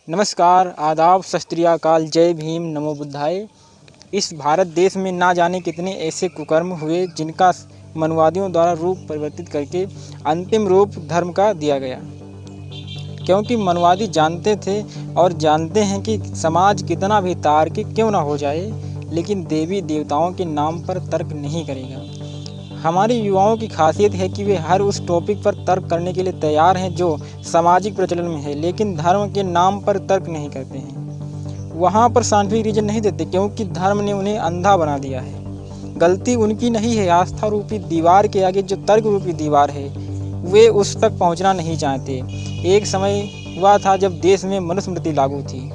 नमस्कार, आदाब, सत श्री अकाल, जय भीम, नमो बुद्धाय। इस भारत देश में ना जाने कितने ऐसे कुकर्म हुए जिनका मनुवादियों द्वारा रूप परिवर्तित करके अंतिम रूप धर्म का दिया गया। क्योंकि मनुवादी जानते थे और जानते हैं कि समाज कितना भी तार्किक क्यों ना हो जाए, लेकिन देवी देवताओं के नाम पर तर्क नहीं करेगा। हमारे युवाओं की खासियत है कि वे हर उस टॉपिक पर तर्क करने के लिए तैयार हैं जो सामाजिक प्रचलन में है, लेकिन धर्म के नाम पर तर्क नहीं करते हैं। वहाँ पर साइंटिफिक रीजन नहीं देते, क्योंकि धर्म ने उन्हें अंधा बना दिया है। गलती उनकी नहीं है, आस्था रूपी दीवार के आगे जो तर्क रूपी दीवार है, वे उस तक पहुँचना नहीं चाहते। एक समय हुआ था जब देश में मनुस्मृति लागू थी।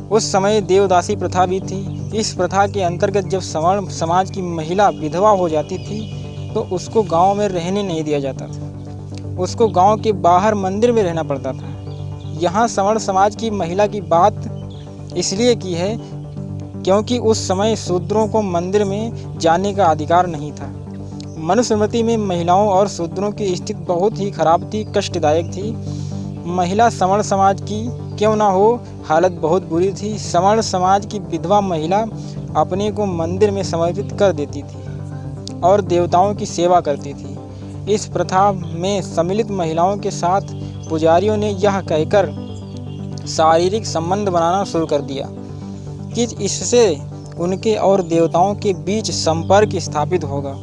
उस समय देवदासी प्रथा भी थी। इस प्रथा के अंतर्गत जब सवर्ण समाज की महिला विधवा हो जाती थी तो उसको गांव में रहने नहीं दिया जाता था, उसको गांव के बाहर मंदिर में रहना पड़ता था। यहाँ सवर्ण समाज की महिला की बात इसलिए की है क्योंकि उस समय शूद्रों को मंदिर में जाने का अधिकार नहीं था। मनुस्मृति में महिलाओं और शूद्रों की स्थिति बहुत ही खराब थी, कष्टदायक थी। महिला सवर्ण समाज की क्यों ना हो, हालत बहुत बुरी थी। सवर्ण समाज की विधवा महिला अपने को मंदिर में समर्पित कर देती थी और देवताओं की सेवा करती थी। इस प्रथा में सम्मिलित महिलाओं के साथ पुजारियों ने यह कहकर शारीरिक संबंध बनाना शुरू कर दिया कि इससे उनके और देवताओं के बीच संपर्क स्थापित होगा।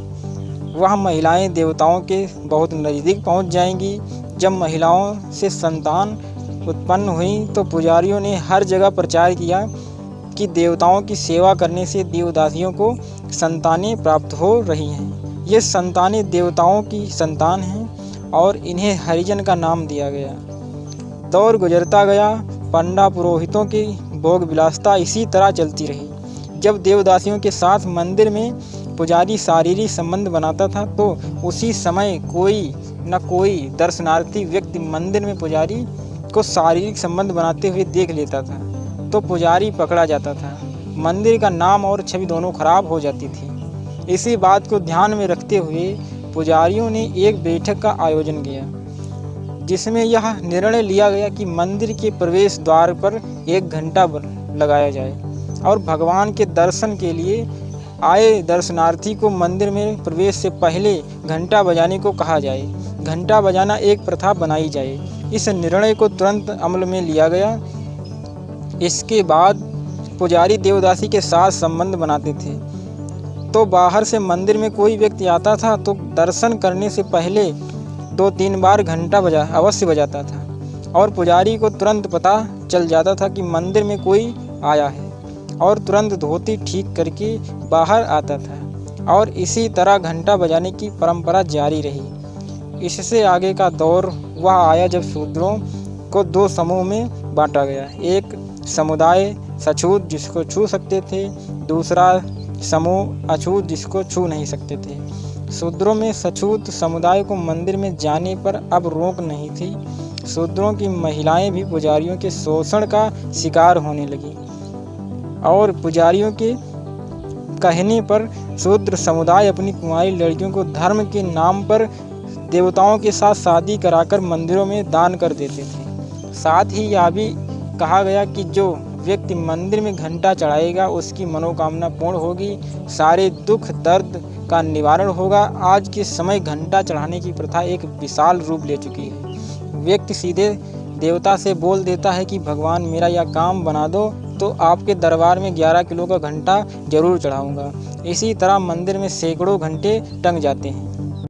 वह महिलाएं देवताओं के बहुत नज़दीक पहुंच जाएंगी। जब महिलाओं से संतान उत्पन्न हुई तो पुजारियों ने हर जगह प्रचार किया कि देवताओं की सेवा करने से देवदासियों को संतानें प्राप्त हो रही हैं। ये संतानें देवताओं की संतान हैं और इन्हें हरिजन का नाम दिया गया। दौर गुजरता गया, पंडा पुरोहितों की भोग विलासता इसी तरह चलती रही। जब देवदासियों के साथ मंदिर में पुजारी शारीरिक संबंध बनाता था तो उसी समय कोई न कोई दर्शनार्थी व्यक्ति मंदिर में पुजारी को शारीरिक संबंध बनाते हुए देख लेता था तो पुजारी पकड़ा जाता था। मंदिर का नाम और छवि दोनों खराब हो जाती थी। इसी बात को ध्यान में रखते हुए पुजारियों ने एक बैठक का आयोजन किया, जिसमें यह निर्णय लिया गया कि मंदिर के प्रवेश द्वार पर 1 घंटा लगाया जाए और भगवान के दर्शन के लिए आए दर्शनार्थी को मंदिर में प्रवेश से पहले घंटा बजाने को कहा जाए। घंटा बजाना एक प्रथा बनाई जाए। इस निर्णय को तुरंत अमल में लिया गया। इसके बाद पुजारी देवदासी के साथ संबंध बनाते थे तो बाहर से मंदिर में कोई व्यक्ति आता था तो दर्शन करने से पहले 2-3 बार घंटा अवश्य बजाता था और पुजारी को तुरंत पता चल जाता था कि मंदिर में कोई आया है और तुरंत धोती ठीक करके बाहर आता था और इसी तरह घंटा बजाने की परंपरा जारी रही। इससे आगे का दौर वह आया जब शूद्रों को 2 समूह में बांटा गया। एक समुदाय सछूत जिसको छू सकते थे, दूसरा समूह अछूत जिसको छू नहीं सकते थे। शूद्रों में सछूत समुदाय को मंदिर में जाने पर अब रोक नहीं थी। शूद्रों की महिलाएं भी पुजारियों के शोषण का शिकार होने लगी और पुजारियों के कहने पर शूद्र समुदाय अपनी कुंवारी लड़कियों को धर्म के नाम पर देवताओं के साथ शादी कराकर मंदिरों में दान कर देते थे। साथ ही यह भी कहा गया कि जो व्यक्ति मंदिर में घंटा चढ़ाएगा उसकी मनोकामना पूर्ण होगी, सारे दुख दर्द का निवारण होगा। आज के समय घंटा चढ़ाने की प्रथा एक विशाल रूप ले चुकी है। व्यक्ति सीधे देवता से बोल देता है कि भगवान मेरा यह काम बना दो तो आपके दरबार में 11 किलो का घंटा जरूर चढ़ाऊंगा। इसी तरह मंदिर में सैकड़ों घंटे टंग जाते हैं।